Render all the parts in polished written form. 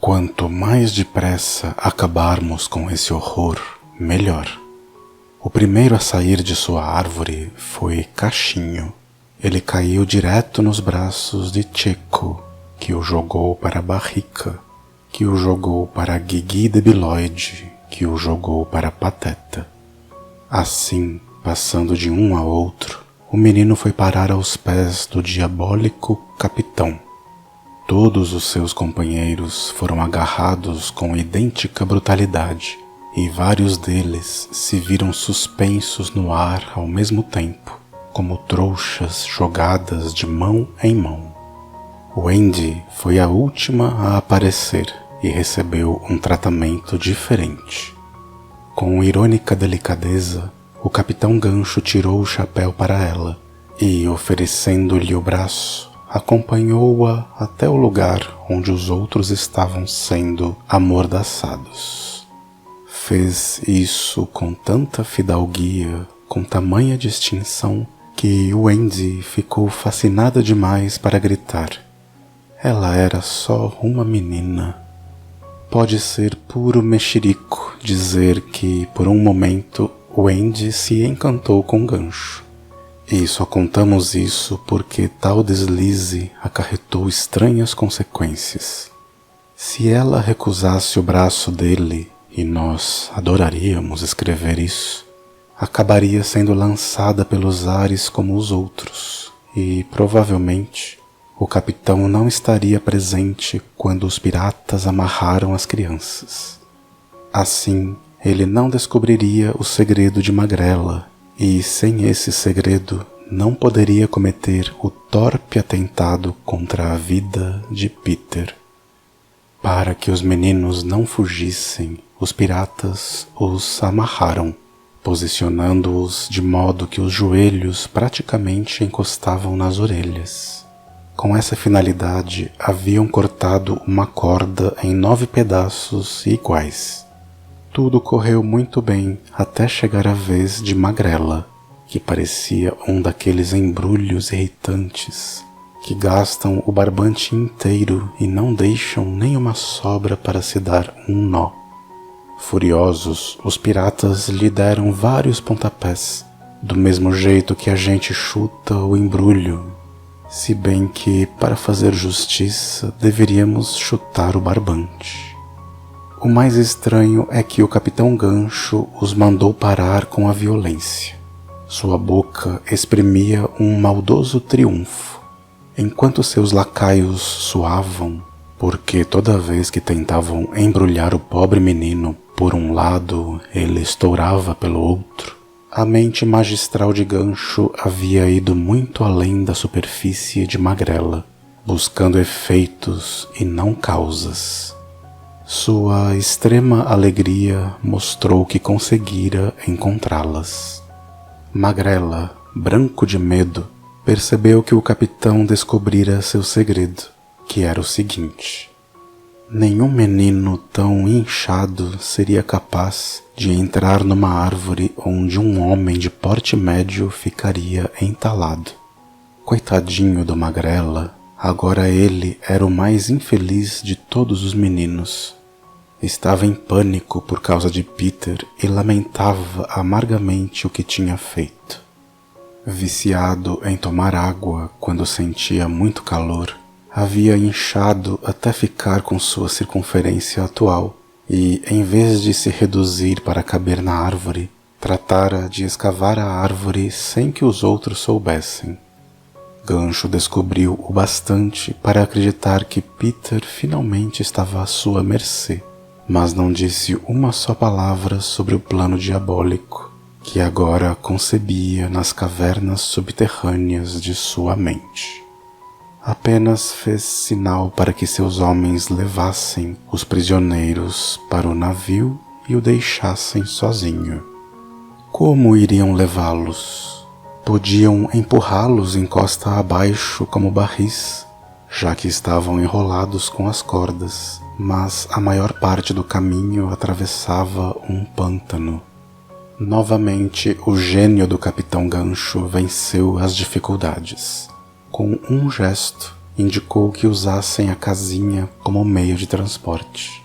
Quanto mais depressa acabarmos com esse horror, melhor. O primeiro a sair de sua árvore foi Cachinho. Ele caiu direto nos braços de Checo, que o jogou para Barrica, que o jogou para Guigui Debiloide, que o jogou para Pateta. Assim, passando de um a outro, o menino foi parar aos pés do diabólico capitão. Todos os seus companheiros foram agarrados com idêntica brutalidade, e vários deles se viram suspensos no ar ao mesmo tempo, como trouxas jogadas de mão em mão. Wendy foi a última a aparecer e recebeu um tratamento diferente. Com irônica delicadeza, o Capitão Gancho tirou o chapéu para ela e, oferecendo-lhe o braço, acompanhou-a até o lugar onde os outros estavam sendo amordaçados. Fez isso com tanta fidalguia, com tamanha distinção, que Wendy ficou fascinada demais para gritar. Ela era só uma menina. Pode ser puro mexerico dizer que, por um momento, Wendy se encantou com Gancho. E só contamos isso porque tal deslize acarretou estranhas consequências. Se ela recusasse o braço dele, e nós adoraríamos escrever isso, acabaria sendo lançada pelos ares como os outros, e provavelmente o capitão não estaria presente quando os piratas amarraram as crianças. Assim, ele não descobriria o segredo de Magrela, e sem esse segredo não poderia cometer o torpe atentado contra a vida de Peter. Para que os meninos não fugissem, os piratas os amarraram, posicionando-os de modo que os joelhos praticamente encostavam nas orelhas. Com essa finalidade, haviam cortado uma corda em 9 pedaços iguais. Tudo correu muito bem até chegar a vez de Magrela, que parecia um daqueles embrulhos irritantes que gastam o barbante inteiro e não deixam nem uma sobra para se dar um nó. Furiosos, os piratas lhe deram vários pontapés, do mesmo jeito que a gente chuta o embrulho, se bem que, para fazer justiça, deveríamos chutar o barbante. O mais estranho é que o Capitão Gancho os mandou parar com a violência. Sua boca exprimia um maldoso triunfo, enquanto seus lacaios suavam, porque toda vez que tentavam embrulhar o pobre menino por um lado, ele estourava pelo outro. A mente magistral de Gancho havia ido muito além da superfície de Magrela, buscando efeitos e não causas. Sua extrema alegria mostrou que conseguira encontrá-las. Magrela, branco de medo, percebeu que o capitão descobrira seu segredo, que era o seguinte: nenhum menino tão inchado seria capaz de entrar numa árvore onde um homem de porte médio ficaria entalado. Coitadinho do Magrela, agora ele era o mais infeliz de todos os meninos. Estava em pânico por causa de Peter e lamentava amargamente o que tinha feito. Viciado em tomar água quando sentia muito calor, havia inchado até ficar com sua circunferência atual e, em vez de se reduzir para caber na árvore, tratara de escavar a árvore sem que os outros soubessem. Gancho descobriu o bastante para acreditar que Peter finalmente estava à sua mercê, mas não disse uma só palavra sobre o plano diabólico que agora concebia nas cavernas subterrâneas de sua mente. Apenas fez sinal para que seus homens levassem os prisioneiros para o navio e o deixassem sozinho. Como iriam levá-los? Podiam empurrá-los em costa abaixo como barris, já que estavam enrolados com as cordas, mas a maior parte do caminho atravessava um pântano. Novamente, o gênio do Capitão Gancho venceu as dificuldades. Com um gesto, indicou que usassem a casinha como meio de transporte.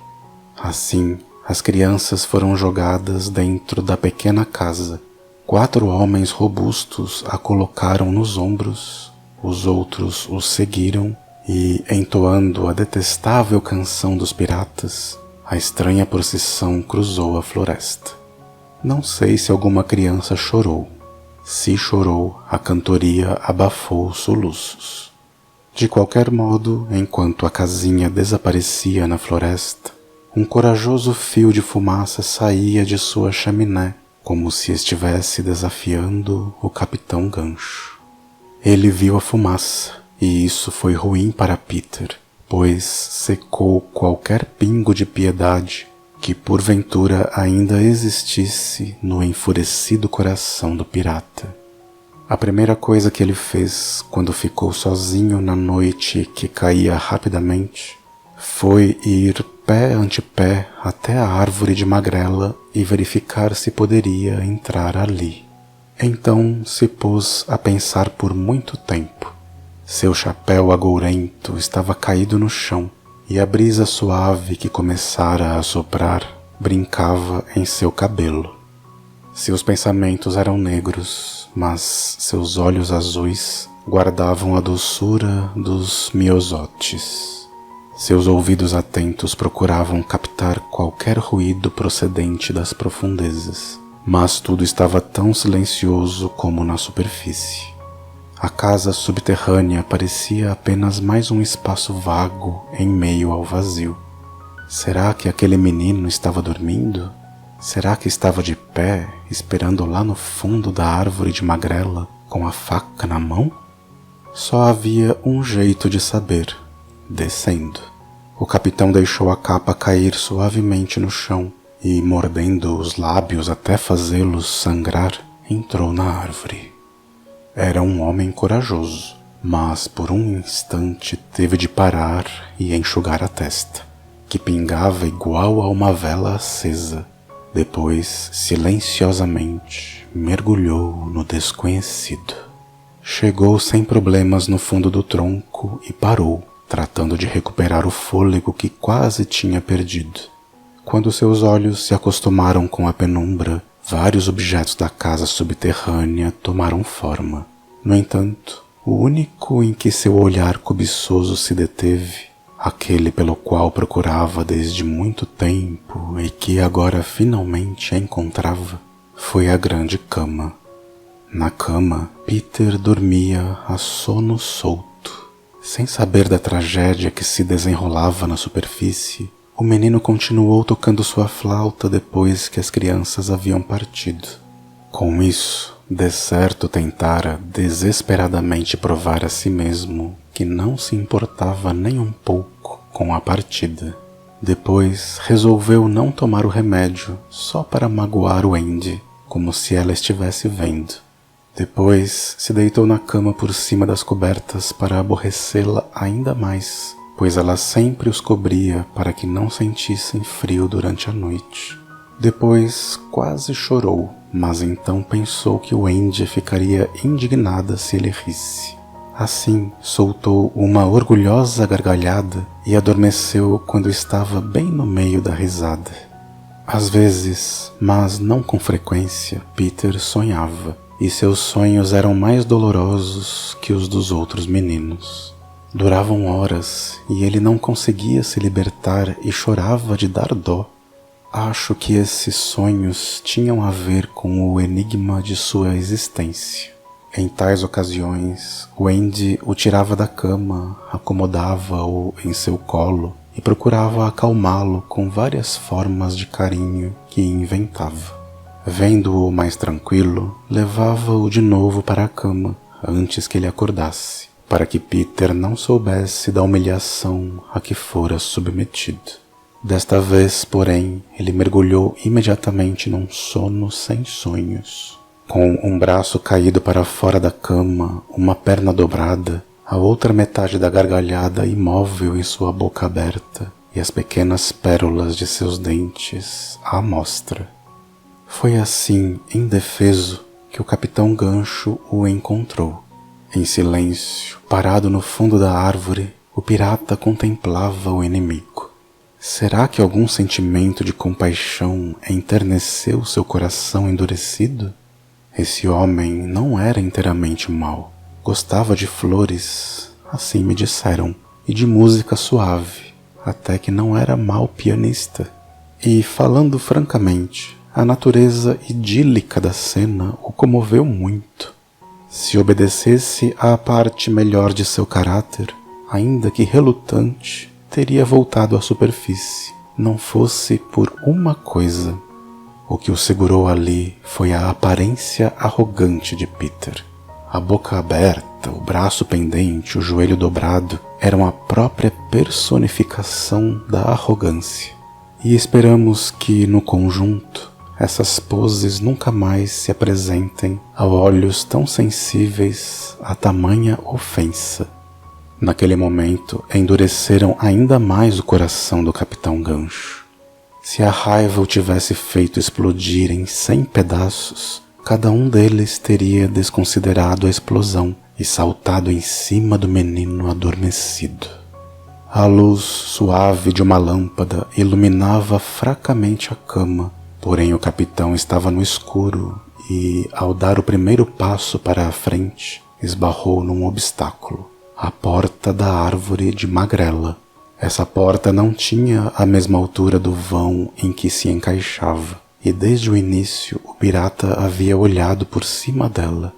Assim, as crianças foram jogadas dentro da pequena casa. 4 homens robustos a colocaram nos ombros, os outros os seguiram e, entoando a detestável canção dos piratas, a estranha procissão cruzou a floresta. Não sei se alguma criança chorou. Se chorou, a cantoria abafou os soluços. De qualquer modo, enquanto a casinha desaparecia na floresta, um corajoso fio de fumaça saía de sua chaminé, como se estivesse desafiando o Capitão Gancho. Ele viu a fumaça, e isso foi ruim para Peter, pois secou qualquer pingo de piedade que porventura ainda existisse no enfurecido coração do pirata. A primeira coisa que ele fez quando ficou sozinho na noite que caía rapidamente foi ir pé ante pé até a árvore de magrela e verificar se poderia entrar ali. Então se pôs a pensar por muito tempo. Seu chapéu agourento estava caído no chão e a brisa suave que começara a soprar brincava em seu cabelo. Seus pensamentos eram negros, mas seus olhos azuis guardavam a doçura dos miosotes. Seus ouvidos atentos procuravam captar qualquer ruído procedente das profundezas, mas tudo estava tão silencioso como na superfície. A casa subterrânea parecia apenas mais um espaço vago em meio ao vazio. Será que aquele menino estava dormindo? Será que estava de pé, esperando lá no fundo da árvore de magrela, com a faca na mão? Só havia um jeito de saber: descendo. O capitão deixou a capa cair suavemente no chão e, mordendo os lábios até fazê-los sangrar, entrou na árvore. Era um homem corajoso, mas por um instante teve de parar e enxugar a testa, que pingava igual a uma vela acesa. Depois, silenciosamente, mergulhou no desconhecido. Chegou sem problemas no fundo do tronco e parou, tratando de recuperar o fôlego que quase tinha perdido. Quando seus olhos se acostumaram com a penumbra, vários objetos da casa subterrânea tomaram forma. No entanto, o único em que seu olhar cobiçoso se deteve, aquele pelo qual procurava desde muito tempo e que agora finalmente encontrava, foi a grande cama. Na cama, Peter dormia a sono solto. Sem saber da tragédia que se desenrolava na superfície, o menino continuou tocando sua flauta depois que as crianças haviam partido. Com isso, de certo tentara desesperadamente provar a si mesmo que não se importava nem um pouco com a partida. Depois resolveu não tomar o remédio só para magoar o Wendy, como se ela estivesse vendo. Depois se deitou na cama por cima das cobertas para aborrecê-la ainda mais, pois ela sempre os cobria para que não sentissem frio durante a noite. Depois quase chorou, mas então pensou que Wendy ficaria indignada se ele risse. Assim, soltou uma orgulhosa gargalhada e adormeceu quando estava bem no meio da risada. Às vezes, mas não com frequência, Peter sonhava, e seus sonhos eram mais dolorosos que os dos outros meninos. Duravam horas e ele não conseguia se libertar e chorava de dar dó. Acho que esses sonhos tinham a ver com o enigma de sua existência. Em tais ocasiões, Wendy o tirava da cama, acomodava-o em seu colo e procurava acalmá-lo com várias formas de carinho que inventava. Vendo-o mais tranquilo, levava-o de novo para a cama antes que ele acordasse, para que Peter não soubesse da humilhação a que fora submetido. Desta vez, porém, ele mergulhou imediatamente num sono sem sonhos. Com um braço caído para fora da cama, uma perna dobrada, a outra metade da gargalhada imóvel em sua boca aberta e as pequenas pérolas de seus dentes à mostra. Foi assim, indefeso, que o Capitão Gancho o encontrou. Em silêncio, parado no fundo da árvore, o pirata contemplava o inimigo. Será que algum sentimento de compaixão enterneceu seu coração endurecido? Esse homem não era inteiramente mau. Gostava de flores, assim me disseram, e de música suave, até que não era mau pianista. E, falando francamente, a natureza idílica da cena o comoveu muito. Se obedecesse à parte melhor de seu caráter, ainda que relutante, teria voltado à superfície, não fosse por uma coisa. O que o segurou ali foi a aparência arrogante de Peter. A boca aberta, o braço pendente, o joelho dobrado eram a própria personificação da arrogância. E esperamos que, no conjunto, essas poses nunca mais se apresentem a olhos tão sensíveis a tamanha ofensa. Naquele momento, endureceram ainda mais o coração do Capitão Gancho. Se a raiva o tivesse feito explodir em 100 pedaços, cada um deles teria desconsiderado a explosão e saltado em cima do menino adormecido. A luz suave de uma lâmpada iluminava fracamente a cama, porém o capitão estava no escuro e, ao dar o primeiro passo para a frente, esbarrou num obstáculo, a porta da árvore de magrela. Essa porta não tinha a mesma altura do vão em que se encaixava, e desde o início o pirata havia olhado por cima dela.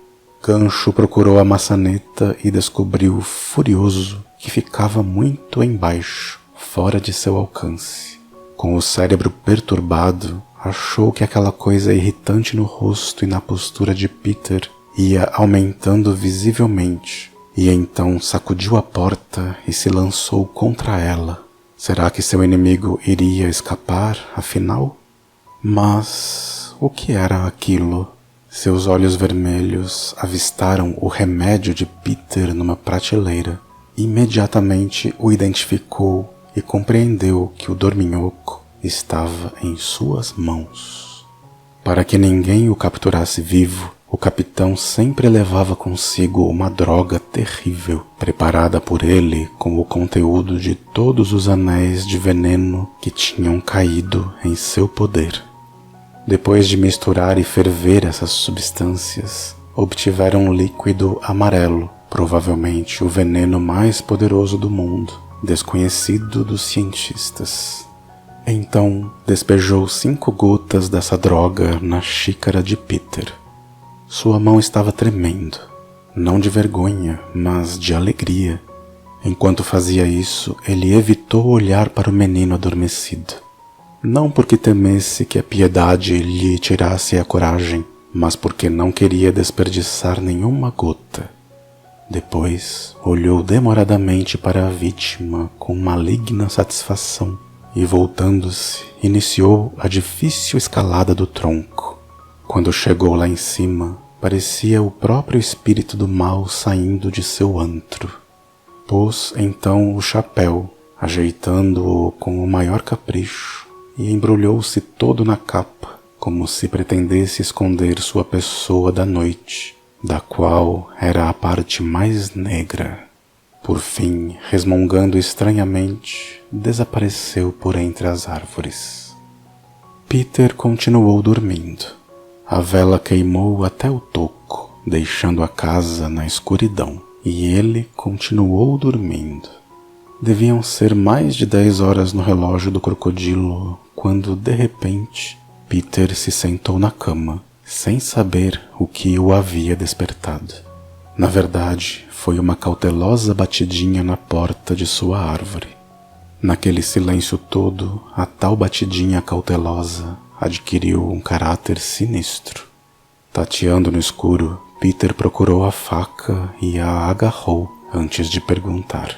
Gancho procurou a maçaneta e descobriu, furioso, que ficava muito embaixo, fora de seu alcance. Com o cérebro perturbado, achou que aquela coisa irritante no rosto e na postura de Peter ia aumentando visivelmente, e então sacudiu a porta e se lançou contra ela. Será que seu inimigo iria escapar, afinal? Mas o que era aquilo? Seus olhos vermelhos avistaram o remédio de Peter numa prateleira. Imediatamente o identificou e compreendeu que o dorminhoco estava em suas mãos. Para que ninguém o capturasse vivo, o capitão sempre levava consigo uma droga terrível, preparada por ele com o conteúdo de todos os anéis de veneno que tinham caído em seu poder. Depois de misturar e ferver essas substâncias, obtiveram um líquido amarelo, provavelmente o veneno mais poderoso do mundo, desconhecido dos cientistas. Então, despejou 5 gotas dessa droga na xícara de Peter. Sua mão estava tremendo, não de vergonha, mas de alegria. Enquanto fazia isso, ele evitou olhar para o menino adormecido. Não porque temesse que a piedade lhe tirasse a coragem, mas porque não queria desperdiçar nenhuma gota. Depois, olhou demoradamente para a vítima com maligna satisfação e, voltando-se, iniciou a difícil escalada do tronco. Quando chegou lá em cima, parecia o próprio espírito do mal saindo de seu antro. Pôs então o chapéu, ajeitando-o com o maior capricho, e embrulhou-se todo na capa, como se pretendesse esconder sua pessoa da noite, da qual era a parte mais negra. Por fim, resmungando estranhamente, desapareceu por entre as árvores. Peter continuou dormindo. A vela queimou até o toco, deixando a casa na escuridão, e ele continuou dormindo. Deviam ser mais de 10 horas no relógio do crocodilo, quando, de repente, Peter se sentou na cama, sem saber o que o havia despertado. Na verdade, foi uma cautelosa batidinha na porta de sua árvore. Naquele silêncio todo, a tal batidinha cautelosa adquiriu um caráter sinistro. Tateando no escuro, Peter procurou a faca e a agarrou antes de perguntar: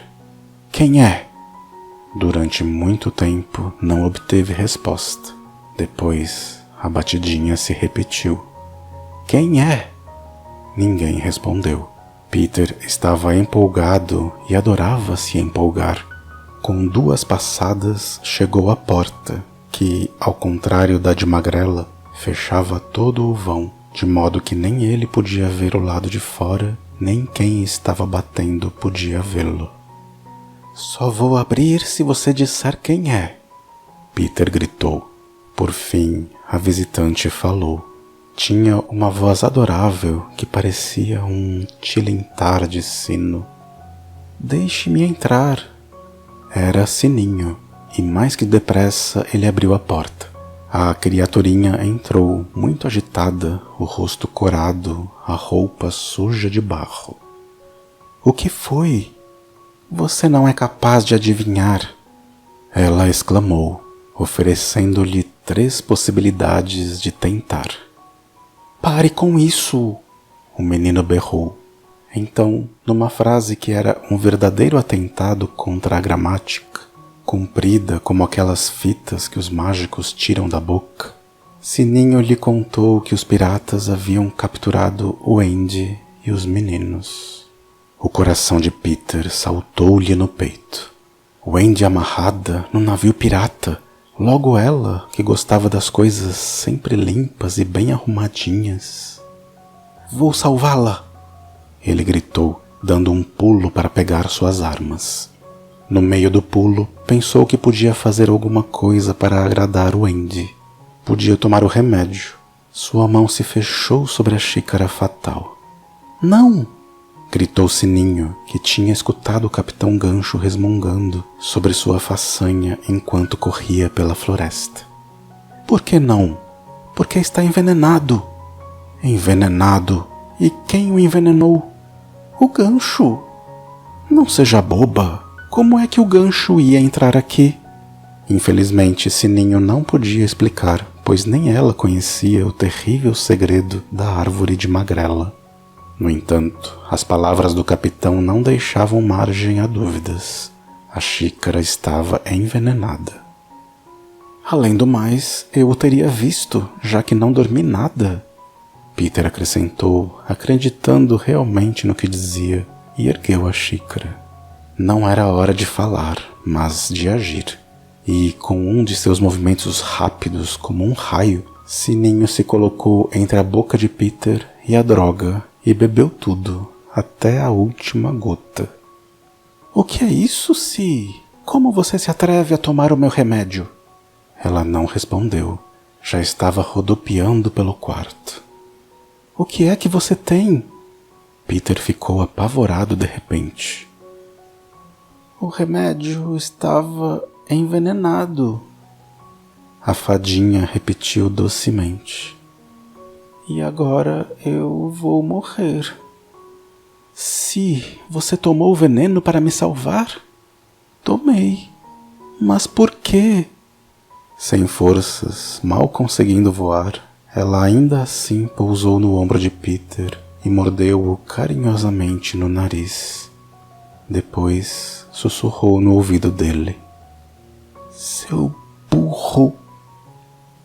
"Quem é?" Durante muito tempo não obteve resposta. Depois, a batidinha se repetiu. "Quem é?" Ninguém respondeu. Peter estava empolgado e adorava se empolgar. Com 2 passadas, chegou à porta, que, ao contrário da de magrela, fechava todo o vão, de modo que nem ele podia ver o lado de fora nem quem estava batendo podia vê-lo. Só vou abrir se você disser quem é, Peter gritou. Por fim, a visitante falou. Tinha uma voz adorável que parecia um tilintar de sino. Deixe-me entrar. Era Sininho, e mais que depressa ele abriu a porta. A criaturinha entrou, muito agitada, o rosto corado, a roupa suja de barro. O que foi? Você não é capaz de adivinhar, ela exclamou, oferecendo-lhe 3 possibilidades de tentar. Pare com isso! O menino berrou. Então, numa frase que era um verdadeiro atentado contra a gramática, comprida como aquelas fitas que os mágicos tiram da boca, Sininho lhe contou que os piratas haviam capturado o Andy e os meninos. O coração de Peter saltou-lhe no peito. O Andy amarrada no navio pirata, logo ela que gostava das coisas sempre limpas e bem arrumadinhas. Vou salvá-la! Ele gritou, dando um pulo para pegar suas armas. No meio do pulo, pensou que podia fazer alguma coisa para agradar o Andy. Podia tomar o remédio. Sua mão se fechou sobre a xícara fatal. Não! Gritou Sininho, que tinha escutado o Capitão Gancho resmungando sobre sua façanha enquanto corria pela floresta. Por que não? Porque está envenenado. Envenenado? E quem o envenenou? O gancho. Não seja boba. Como é que o gancho ia entrar aqui? Infelizmente, Sininho não podia explicar, pois nem ela conhecia o terrível segredo da árvore de magrela. No entanto, as palavras do capitão não deixavam margem a dúvidas. A xícara estava envenenada. Além do mais, eu o teria visto, já que não dormi nada, Peter acrescentou, acreditando realmente no que dizia, e ergueu a xícara. Não era hora de falar, mas de agir. E, com um de seus movimentos rápidos como um raio, Sininho se colocou entre a boca de Peter e a droga e bebeu tudo, até a última gota. O que é isso, Si? Como você se atreve a tomar o meu remédio? Ela não respondeu. Já estava rodopiando pelo quarto. O que é que você tem? Peter ficou apavorado de repente. O remédio estava envenenado. A fadinha repetiu docemente. E agora eu vou morrer. Si, você tomou o veneno para me salvar? Tomei. Mas por quê? Sem forças, mal conseguindo voar, ela ainda assim pousou no ombro de Peter e mordeu-o carinhosamente no nariz. Depois sussurrou no ouvido dele. Seu burro!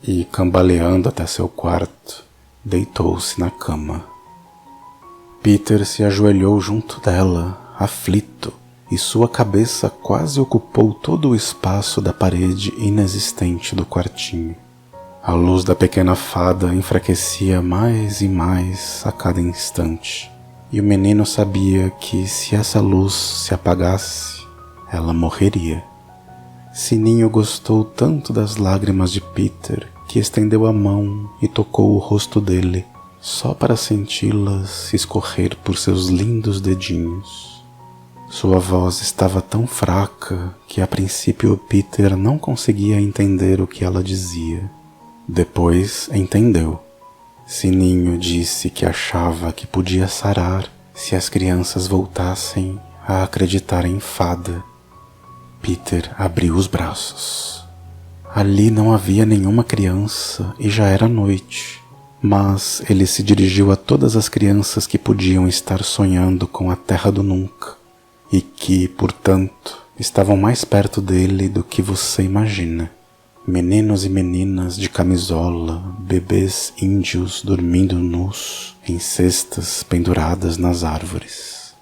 E, cambaleando até seu quarto, deitou-se na cama. Peter se ajoelhou junto dela, aflito, e sua cabeça quase ocupou todo o espaço da parede inexistente do quartinho. A luz da pequena fada enfraquecia mais e mais a cada instante, e o menino sabia que se essa luz se apagasse, ela morreria. Sininho gostou tanto das lágrimas de Peter que estendeu a mão e tocou o rosto dele, só para senti-las escorrer por seus lindos dedinhos. Sua voz estava tão fraca que a princípio Peter não conseguia entender o que ela dizia. Depois entendeu. Sininho disse que achava que podia sarar se as crianças voltassem a acreditar em fada. Peter abriu os braços. Ali não havia nenhuma criança e já era noite, mas ele se dirigiu a todas as crianças que podiam estar sonhando com a Terra do Nunca e que, portanto, estavam mais perto dele do que você imagina. Meninos e meninas de camisola, bebês índios dormindo nus em cestas penduradas nas árvores.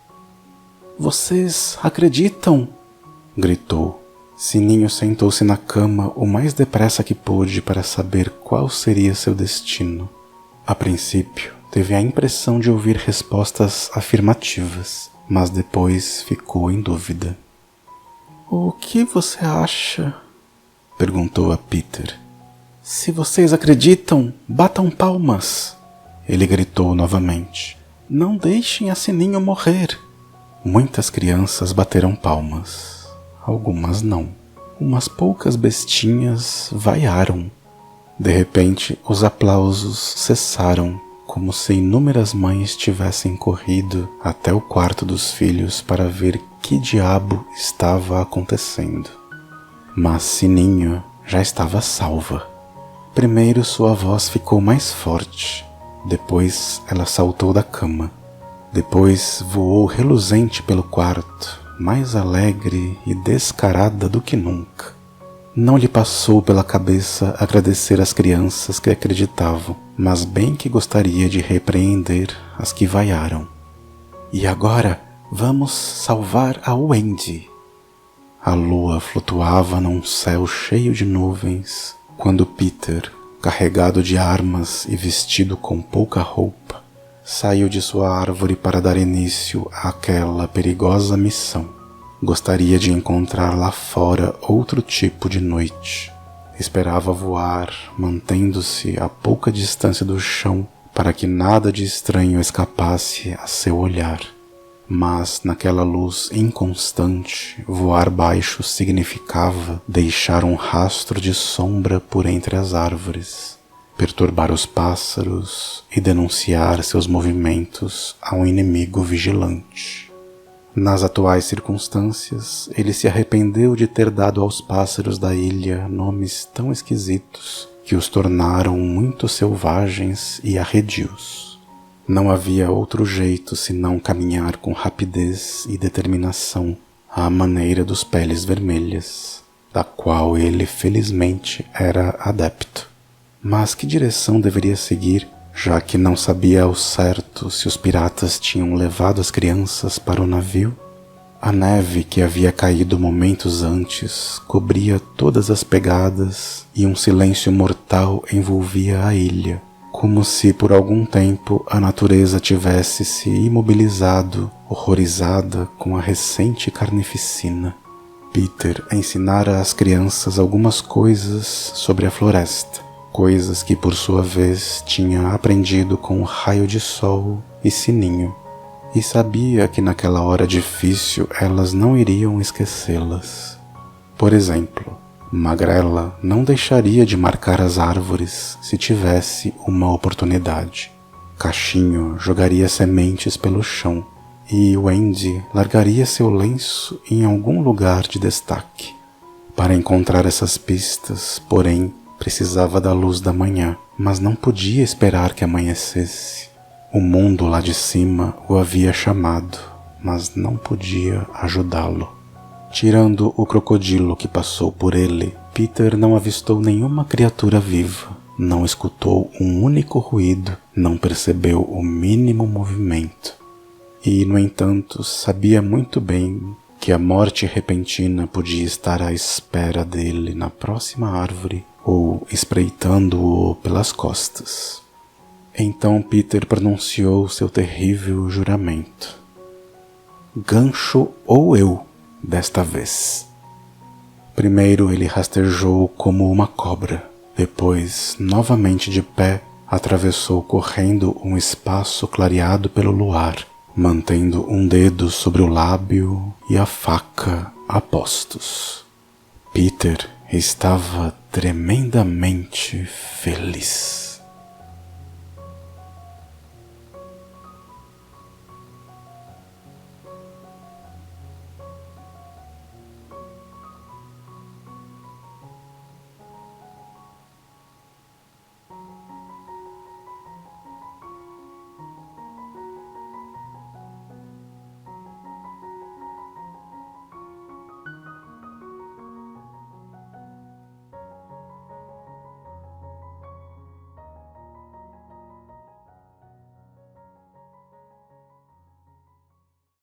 Vocês acreditam? Gritou. Sininho sentou-se na cama o mais depressa que pôde para saber qual seria seu destino. A princípio, teve a impressão de ouvir respostas afirmativas, mas depois ficou em dúvida. "O que você acha?" perguntou a Peter. "Se vocês acreditam, batam palmas!" Ele gritou novamente. "Não deixem a Sininho morrer!" Muitas crianças bateram palmas. Algumas não. Umas poucas bestinhas vaiaram. De repente, os aplausos cessaram, como se inúmeras mães tivessem corrido até o quarto dos filhos para ver que diabo estava acontecendo. Mas Sininho já estava salva. Primeiro sua voz ficou mais forte, depois ela saltou da cama. Depois voou reluzente pelo quarto, mais alegre e descarada do que nunca. Não lhe passou pela cabeça agradecer às crianças que acreditavam, mas bem que gostaria de repreender as que vaiaram. "E agora vamos salvar a Wendy." A lua flutuava num céu cheio de nuvens, quando Peter, carregado de armas e vestido com pouca roupa, saiu de sua árvore para dar início àquela perigosa missão. Gostaria de encontrar lá fora outro tipo de noite. Esperava voar, mantendo-se a pouca distância do chão, para que nada de estranho escapasse a seu olhar. Mas naquela luz inconstante, voar baixo significava deixar um rastro de sombra por entre as árvores, perturbar os pássaros e denunciar seus movimentos a um inimigo vigilante. Nas atuais circunstâncias, ele se arrependeu de ter dado aos pássaros da ilha nomes tão esquisitos que os tornaram muito selvagens e arredios. Não havia outro jeito senão caminhar com rapidez e determinação à maneira dos Peles Vermelhas, da qual ele felizmente era adepto. Mas que direção deveria seguir, já que não sabia ao certo se os piratas tinham levado as crianças para o navio? A neve que havia caído momentos antes cobria todas as pegadas e um silêncio mortal envolvia a ilha, como se por algum tempo a natureza tivesse se imobilizado, horrorizada com a recente carnificina. Peter ensinara às crianças algumas coisas sobre a floresta, coisas que por sua vez tinha aprendido com o raio de sol e Sininho, e sabia que naquela hora difícil elas não iriam esquecê-las. Por exemplo, Magrela não deixaria de marcar as árvores se tivesse uma oportunidade. Cachinho jogaria sementes pelo chão e Wendy largaria seu lenço em algum lugar de destaque. Para encontrar essas pistas, porém, precisava da luz da manhã, mas não podia esperar que amanhecesse. O mundo lá de cima o havia chamado, mas não podia ajudá-lo. Tirando o crocodilo que passou por ele, Peter não avistou nenhuma criatura viva, não escutou um único ruído, não percebeu o mínimo movimento. E, no entanto, sabia muito bem que a morte repentina podia estar à espera dele na próxima árvore ou espreitando-o pelas costas. Então Peter pronunciou seu terrível juramento. Gancho ou eu, desta vez. Primeiro ele rastejou como uma cobra, depois, novamente de pé, atravessou correndo um espaço clareado pelo luar, mantendo um dedo sobre o lábio e a faca a postos. Peter estava tremendamente feliz.